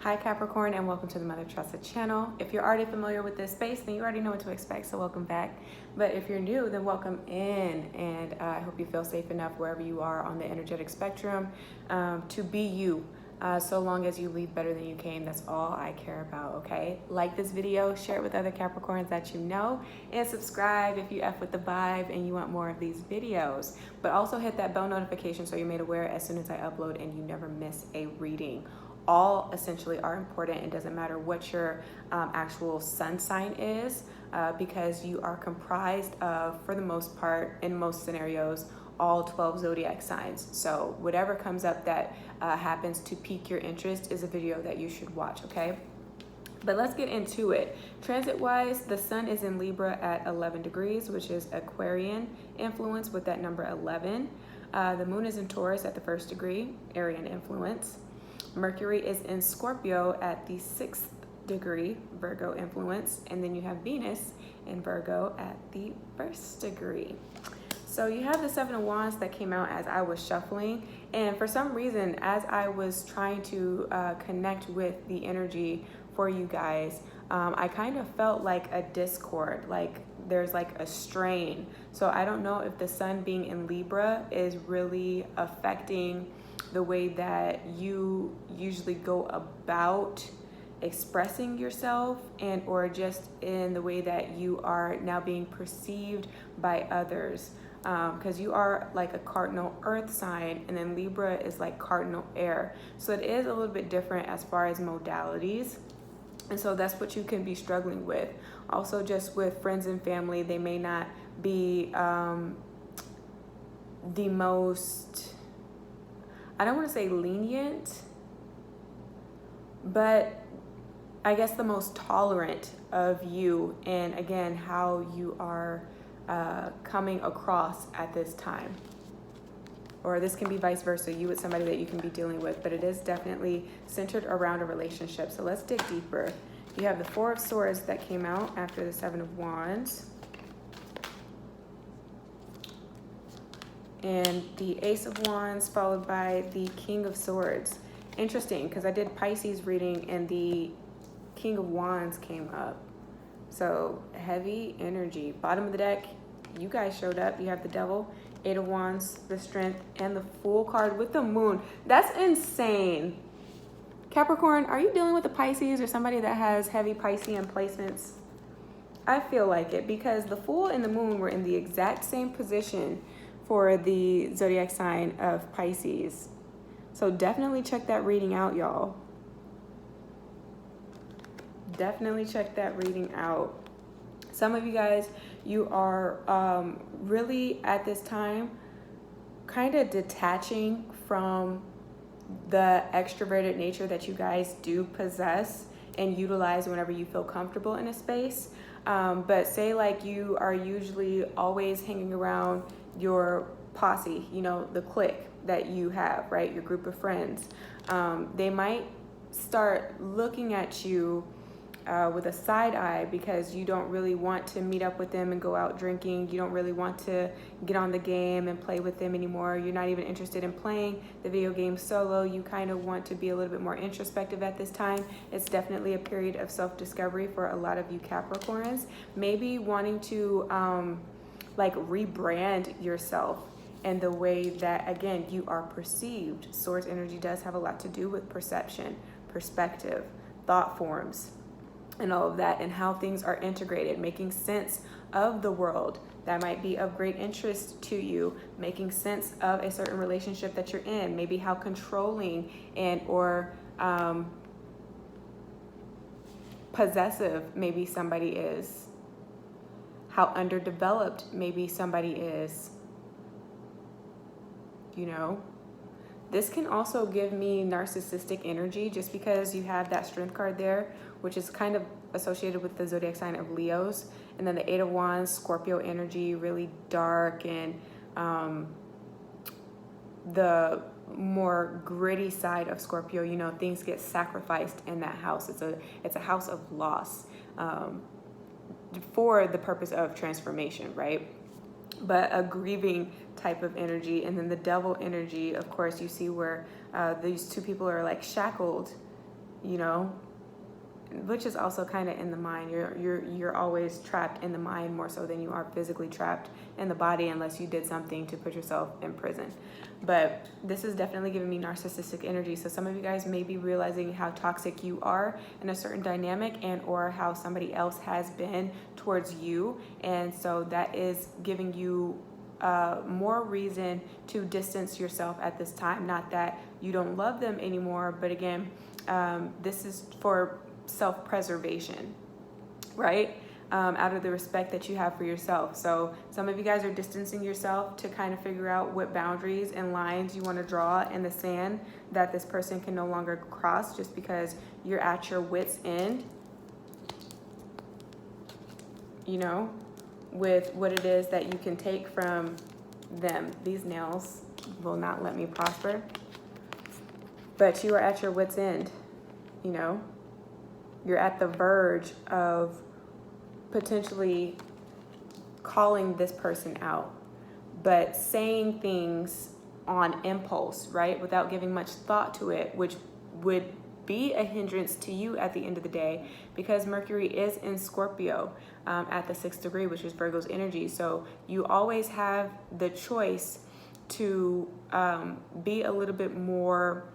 Hi Capricorn, and welcome to the Mother Tressa channel. If you're already familiar with this space, then you already know what to expect, so welcome back. But if you're new, then welcome in, and I hope you feel safe enough wherever you are on the energetic spectrum to be you. So long as you leave better than you came, that's all I care about, okay? Like this video, share it with other Capricorns that you know, and subscribe if you F with the vibe and you want more of these videos. But also hit that bell notification so you're made aware as soon as I upload and you never miss a reading. All essentially are important. It doesn't matter what your actual sun sign is because you are comprised of, for the most part, in most scenarios, all 12 zodiac signs. So whatever comes up that happens to pique your interest is a video that you should watch, okay? But let's get into it. Transit-wise, the sun is in Libra at 11 degrees, which is Aquarian influence with that number 11. The moon is in Taurus at the 1st degree, Arian influence. Mercury is in Scorpio at the 6th degree, Virgo influence, and then you have Venus in Virgo at the 1st degree. So you have the Seven of Wands that came out as I was shuffling, and for some reason, as I was trying to connect with the energy for you guys, I kind of felt like a discord, like there's like a strain. So I don't know if the sun being in Libra is really affecting the way that you usually go about expressing yourself, and or just in the way that you are now being perceived by others, because you are like a cardinal earth sign, and then Libra is like cardinal air, so it is a little bit different as far as modalities. And so that's what you can be struggling with. Also, just with friends and family, they may not be the most, I don't want to say lenient, but I guess the most tolerant of you, and again, how you are coming across at this time. Or this can be vice versa, you with somebody that you can be dealing with, but it is definitely centered around a relationship. So let's dig deeper. You have the Four of Swords that came out after the Seven of Wands, and the Ace of Wands followed by the King of Swords. Interesting, because I did Pisces reading and the King of Wands came up. So heavy energy. Bottom of the deck, you guys showed up. You have the Devil, Eight of Wands, the Strength, and the Fool card with the Moon. That's insane. Capricorn, are you dealing with the Pisces or somebody that has heavy Piscean placements? I feel like it, because the Fool and the Moon were in the exact same position for the zodiac sign of Pisces. So definitely check that reading out, y'all. Definitely check that reading out. Some of you guys, you are really at this time kind of detaching from the extroverted nature that you guys do possess and utilize whenever you feel comfortable in a space. But say like you are usually always hanging around your posse, you know, the clique that you have, right? Your group of friends. They might start looking at you with a side eye because you don't really want to meet up with them and go out drinking. You don't really want to get on the game and play with them anymore. You're not even interested in playing the video game solo. You kind of want to be a little bit more introspective at this time. It's definitely a period of self-discovery for a lot of you Capricorns. Maybe wanting to like rebrand yourself and the way that, again, you are perceived. Swords energy does have a lot to do with perception, perspective, thought forms, and all of that, and how things are integrated, making sense of the world that might be of great interest to you, making sense of a certain relationship that you're in, maybe how controlling and or possessive maybe somebody is, how underdeveloped maybe somebody is, you know. This can also give me narcissistic energy just because you have that Strength card there, which is kind of associated with the zodiac sign of Leos. And then the Eight of Wands, Scorpio energy, really dark, and the more gritty side of Scorpio, you know, things get sacrificed in that house. It's a house of loss for the purpose of transformation, right? But a grieving type of energy. And then the Devil energy, of course, you see where these two people are like shackled you know, which is also kind of in the mind. You're always trapped in the mind more so than you are physically trapped in the body, unless you did something to put yourself in prison. But this is definitely giving me narcissistic energy. So some of you guys may be realizing how toxic you are in a certain dynamic, and or how somebody else has been towards you, and so that is giving you more reason to distance yourself at this time. Not that you don't love them anymore, but again, this is for self-preservation, right? Out of the respect that you have for yourself. So some of you guys are distancing yourself to kind of figure out what boundaries and lines you want to draw in the sand that this person can no longer cross, just because you're at your wit's end, you know, with what it is that you can take from them. These nails will not let me prosper, but you are at your wit's end, you know. You're at the verge of potentially calling this person out, but saying things on impulse, right? Without giving much thought to it, which would be a hindrance to you at the end of the day, because Mercury is in Scorpio at the 6th degree, which is Virgo's energy. So you always have the choice to be a little bit more,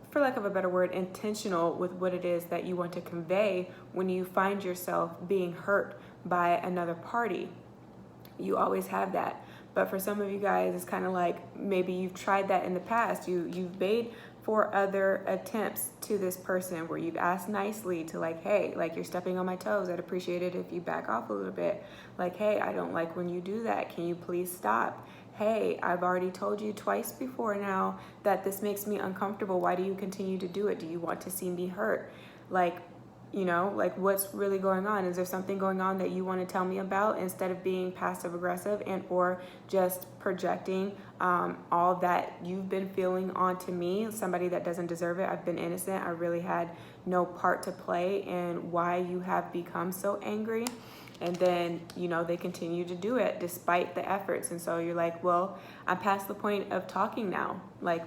for lack of a better word, intentional with what it is that you want to convey when you find yourself being hurt by another party. You always have that. But for some of you guys, it's kind of like maybe you've tried that in the past. You've made 4 other attempts to this person where you've asked nicely to, like, hey, like, you're stepping on my toes. I'd appreciate it if you back off a little bit. Like, hey, I don't like when you do that. Can you please stop? Hey, I've already told you twice before now that this makes me uncomfortable. Why do you continue to do it? Do you want to see me hurt? Like, you know, like, what's really going on? Is there something going on that you want to tell me about, instead of being passive aggressive and or just projecting all that you've been feeling onto me, somebody that doesn't deserve it? I've been innocent. I really had no part to play in why you have become so angry. And then, you know, they continue to do it despite the efforts. And so you're like, well, I'm past the point of talking now. Like,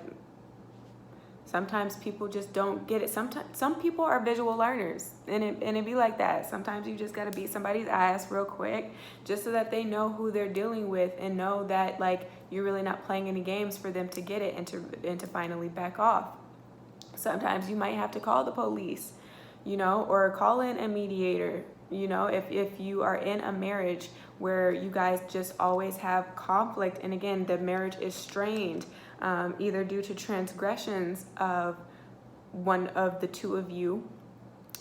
sometimes people just don't get it. Sometimes some people are visual learners, and it be like that. Sometimes you just got to beat somebody's ass real quick, just so that they know who they're dealing with, and know that, like, you're really not playing any games for them to get it, and to finally back off. Sometimes you might have to call the police, you know, or call in a mediator. You know, if you are in a marriage where you guys just always have conflict, and again, the marriage is strained, either due to transgressions of one of the two of you,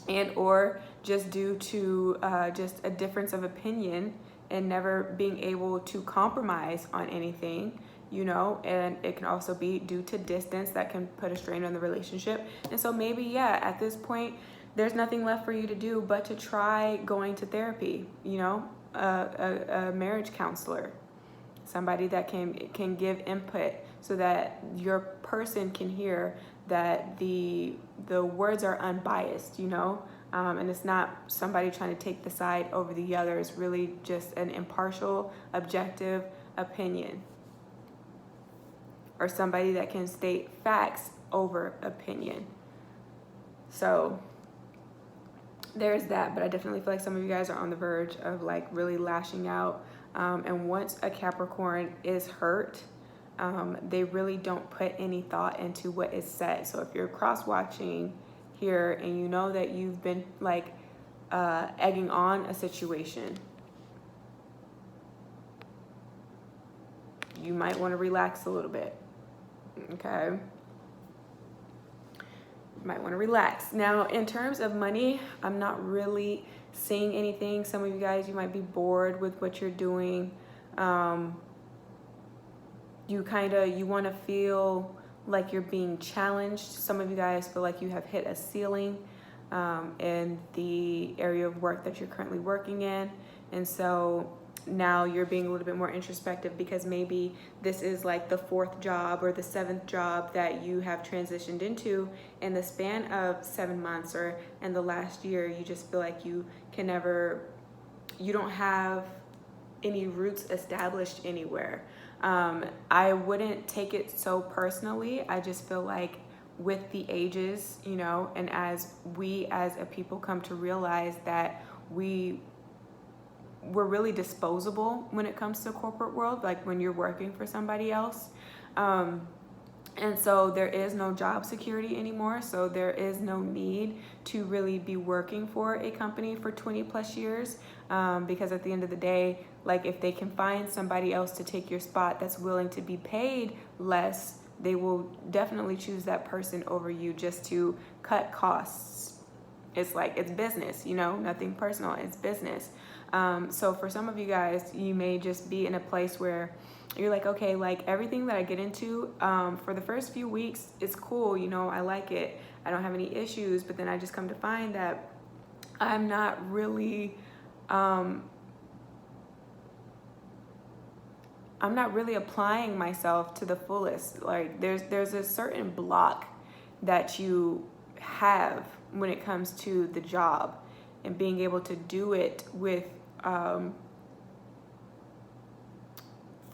and or just due to just a difference of opinion and never being able to compromise on anything, you know, and it can also be due to distance that can put a strain on the relationship. And so maybe, yeah, at this point, there's nothing left for you to do but to try going to therapy, you know, a marriage counselor, somebody that can give input, so that your person can hear that the words are unbiased, you know, and it's not somebody trying to take the side over the other. It's really just an impartial, objective opinion, or somebody that can state facts over opinion. So there's that. But I definitely feel like some of you guys are on the verge of, like, really lashing out. And once a Capricorn is hurt, they really don't put any thought into what is said. So if you're cross-watching here and you know that you've been, like, egging on a situation, you might want to relax a little bit. Okay? Might want to relax. Now, in terms of money, I'm not really seeing anything. Some of you guys, you might be bored with what you're doing. You want to feel like you're being challenged. Some of you guys feel like you have hit a ceiling in the area of work that you're currently working in. And so now you're being a little bit more introspective, because maybe this is like the 4th job or the 7th job that you have transitioned into in the span of 7 months, or in the last year. You just feel like you don't have any roots established anywhere. I wouldn't take it so personally. I just feel like with the ages, you know, and as we as a people come to realize that we're really disposable when it comes to corporate world, like when you're working for somebody else. And so there is no job security anymore. So there is no need to really be working for a company for 20 plus years. Because at the end of the day, like if they can find somebody else to take your spot that's willing to be paid less, they will definitely choose that person over you just to cut costs. It's like, it's business, you know, nothing personal, it's business. So for some of you guys, you may just be in a place where you're like, okay, like everything that I get into for the first few weeks, it's cool, you know, I like it, I don't have any issues, but then I just come to find that I'm not really applying myself to the fullest. Like there's a certain block that you have when it comes to the job and being able to do it with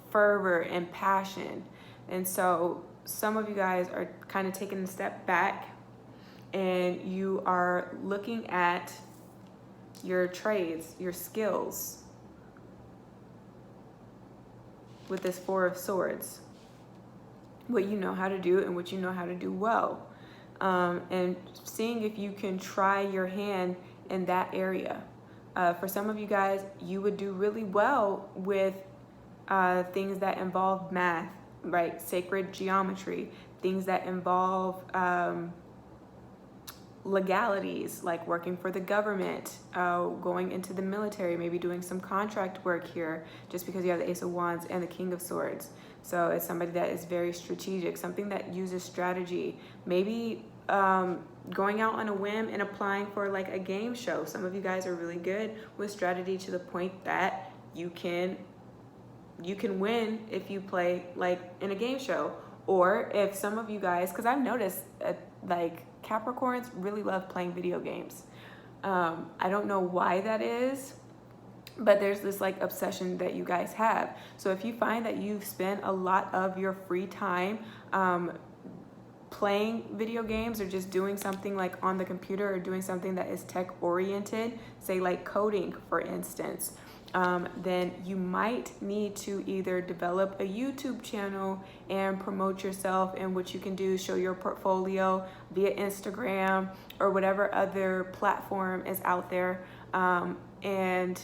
fervor and passion. And so some of you guys are kind of taking a step back and you are looking at your trades, your skills with this Four of Swords, what you know how to do and what you know how to do well, and seeing if you can try your hand in that area. For some of you guys, you would do really well with things that involve math, right? Sacred geometry, things that involve legalities, like working for the government, going into the military, maybe doing some contract work here, just because you have the Ace of Wands and the King of Swords. So it's somebody that is very strategic, something that uses strategy, maybe going out on a whim and applying for like a game show. Some of you guys are really good with strategy to the point that you can win if you play like in a game show. Or if some of you guys, because I've noticed like Capricorns really love playing video games. I don't know why that is, but there's this like obsession that you guys have. So if you find that you spend a lot of your free time playing video games or just doing something like on the computer or doing something that is tech oriented, say like coding, for instance, then you might need to either develop a YouTube channel and promote yourself and what you can do, show your portfolio via Instagram or whatever other platform is out there, and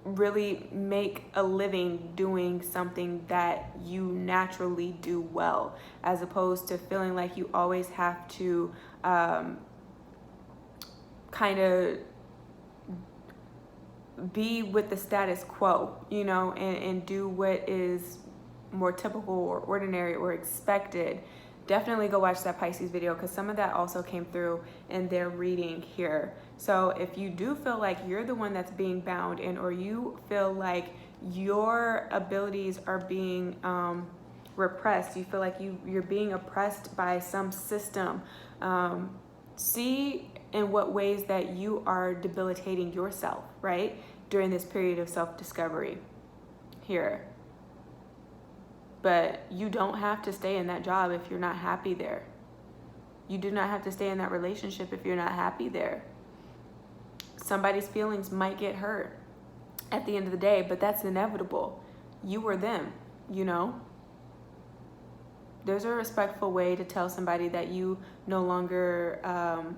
really make a living doing something that you naturally do well, as opposed to feeling like you always have to kind of be with the status quo, you know, and do what is more typical or ordinary or expected. Definitely go watch that Pisces video, because some of that also came through in their reading here. So if you do feel like you're the one that's being bound in, or you feel like your abilities are being repressed, you feel like you're being oppressed by some system, see in what ways that you are debilitating yourself, right, during this period of self-discovery here. But you don't have to stay in that job if you're not happy there. You do not have to stay in that relationship if you're not happy there. Somebody's feelings might get hurt at the end of the day, but that's inevitable. You or them, you know? There's a respectful way to tell somebody that you no longer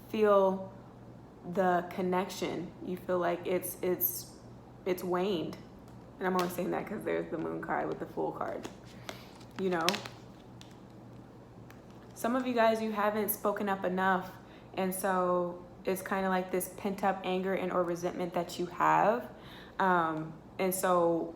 feel the connection. You feel like it's waned. And I'm only saying that because there's the Moon card with the Fool card, you know? Some of you guys, you haven't spoken up enough, and so it's kind of like this pent up anger and or resentment that you have. And so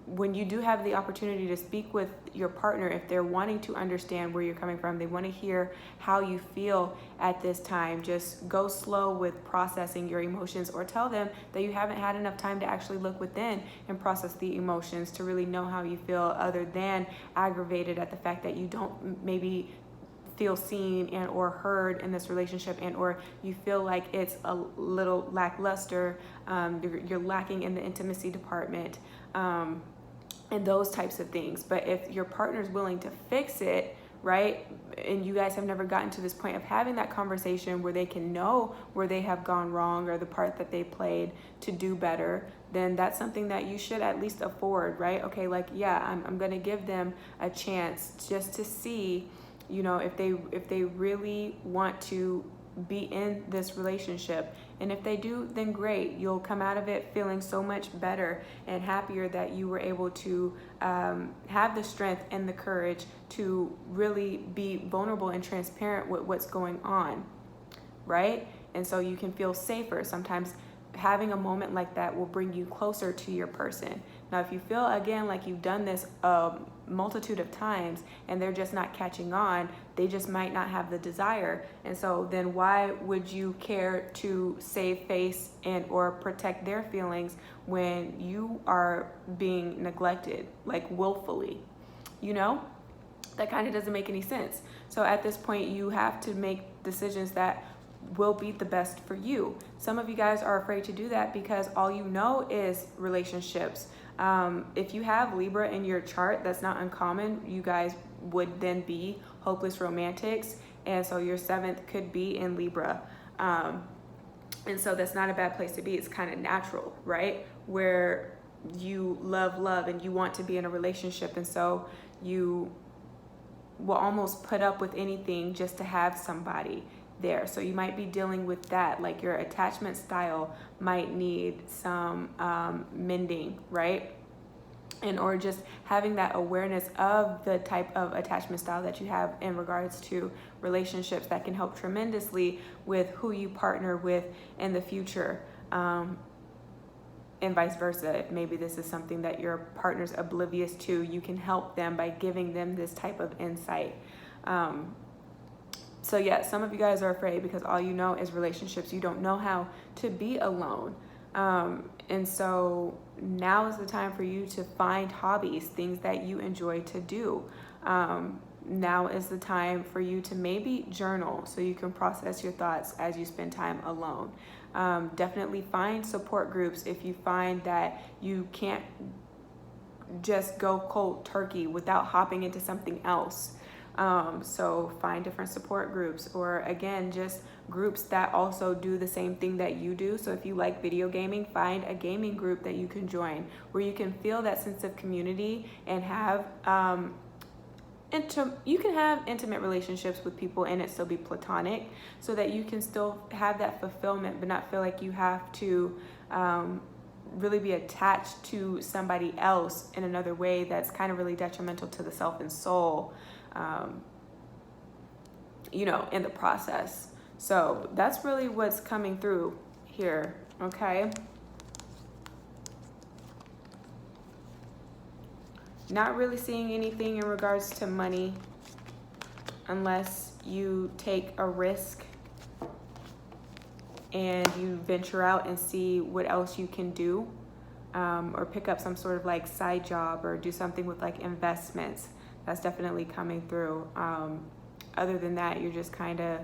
when you do have the opportunity to speak with your partner, if they're wanting to understand where you're coming from, they want to hear how you feel at this time, just go slow with processing your emotions, or tell them that you haven't had enough time to actually look within and process the emotions to really know how you feel, other than aggravated at the fact that you don't maybe feel seen and or heard in this relationship, and or you feel like it's a little lackluster, you're lacking in the intimacy department, and those types of things. But if your partner's willing to fix it, right, and you guys have never gotten to this point of having that conversation where they can know where they have gone wrong or the part that they played to do better, then that's something that you should at least afford, right? Okay, like, yeah, I'm gonna give them a chance just to see, you know, if they really want to be in this relationship. And if they do, then great. You'll come out of it feeling so much better and happier that you were able to have the strength and the courage to really be vulnerable and transparent with what's going on, right? And so you can feel safer. Sometimes having a moment like that will bring you closer to your person. Now, if you feel, again, like you've done this a multitude of times and they're just not catching on, they just might not have the desire. And so then why would you care to save face and or protect their feelings when you are being neglected, like willfully? You know, that kind of doesn't make any sense. So at this point, you have to make decisions that will be the best for you. Some of you guys are afraid to do that because all you know is relationships. If you have Libra in your chart, that's not uncommon. You guys would then be hopeless romantics. And so your 7th could be in Libra. And so that's not a bad place to be. It's kind of natural, right? Where you love and you want to be in a relationship. And so you will almost put up with anything just to have somebody there. So you might be dealing with that, like your attachment style might need some mending, right? And or just having that awareness of the type of attachment style that you have in regards to relationships that can help tremendously with who you partner with in the future, and vice versa. If maybe this is something that your partner's oblivious to, you can help them by giving them this type of insight. So yeah, some of you guys are afraid because all you know is relationships. You don't know how to be alone. And so now is the time for you to find hobbies, things that you enjoy to do. Now is the time for you to maybe journal so you can process your thoughts as you spend time alone. Definitely find support groups if you find that you can't just go cold turkey without hopping into something else. So find different support groups, or again, just groups that also do the same thing that you do. So if you like video gaming, find a gaming group that you can join where you can feel that sense of community and have, you can have intimate relationships with people and it still be platonic, so that you can still have that fulfillment, but not feel like you have to, really be attached to somebody else in another way that's kind of really detrimental to the self and soul, you know, in the process. So that's really what's coming through here, okay? Not really seeing anything in regards to money unless you take a risk and you venture out and see what else you can do, or pick up some sort of like side job or do something with like investments. That's definitely coming through. Other than that, you're just kind of,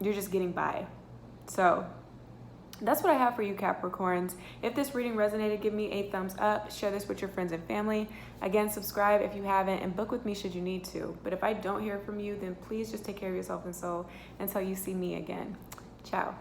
you're just getting by. So that's what I have for you, Capricorns. If this reading resonated, give me a thumbs up. Share this with your friends and family. Again, subscribe if you haven't, and book with me should you need to. But if I don't hear from you, then please just take care of yourself and soul until you see me again. Ciao.